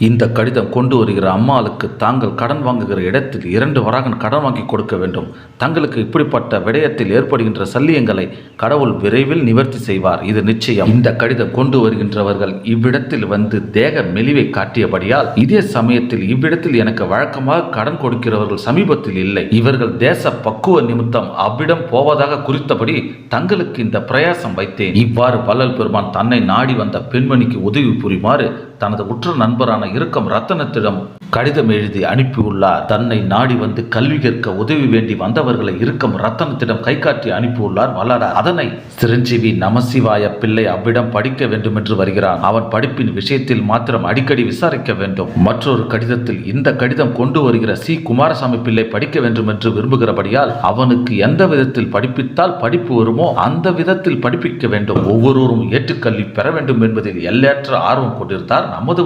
இந்த கடிதம் கொண்டு வருகிற அம்மாளுக்கு தாங்கள் கடன் வாங்குகிற இடத்தில் 2 வராகன் கடன் வாங்கி கொடுக்க வேண்டும். தங்களுக்கு இப்படிப்பட்ட விடயத்தில் ஏற்படுகின்ற சல்லியங்களை கடவுள் விரைவில் நிவர்த்தி செய்வார், இது நிச்சயம். இந்த கடிதம் கொண்டு வருகின்றவர்கள் இவ்விடத்தில் வந்து தேக மெலிவை காட்டியபடியால் இதே சமயத்தில் இவ்விடத்தில் எனக்கு வழக்கமாக கடன் கொடுக்கிறவர்கள் சமீபத்தில் இல்லை. இவர்கள் தேச பக்குவ நிமித்தம் அவ்விடம் போவதாக குறித்தபடி தங்களுக்கு இந்த பிரயாசம் வைத்தேன். இவ்வாறு வள்ளல் பெருமான் தன்னை நாடி வந்த பெண்மணிக்கு உதவி புரியுமாறு தனது உற்ற நண்பரான இறுக்கம் ரத்தனத்திடம் கடிதம் எழுதி அனுப்பியுள்ளார். தன்னை நாடி வந்து கல்வி கற்க உதவி வேண்டி வந்தவர்களை இறுக்கம் ரத்தனத்திடம் கை காட்டி அனுப்பியுள்ளார் வள்ளலார். அதனை சிரஞ்சீவி நமசிவாய பிள்ளை அவ்விடம் படிக்க வேண்டும் என்று வருகிறான். அவன் படிப்பின் விஷயத்தில் மாத்திரம் அடிக்கடி விசாரிக்க வேண்டும். மற்றொரு கடிதத்தில் இந்த கடிதம் கொண்டு வருகிற சி குமாரசாமி பிள்ளை படிக்க வேண்டும் என்று விரும்புகிறபடியால் அவனுக்கு எந்த விதத்தில் படிப்பித்தால் படிப்பு வருமோ அந்த விதத்தில் படிப்பிக்க வேண்டும். ஒவ்வொருவரும் ஏற்றுக்கல்வி பெற வேண்டும் என்பதில் எல்லையற்ற ஆர்வம் கொண்டிருந்தார் நமது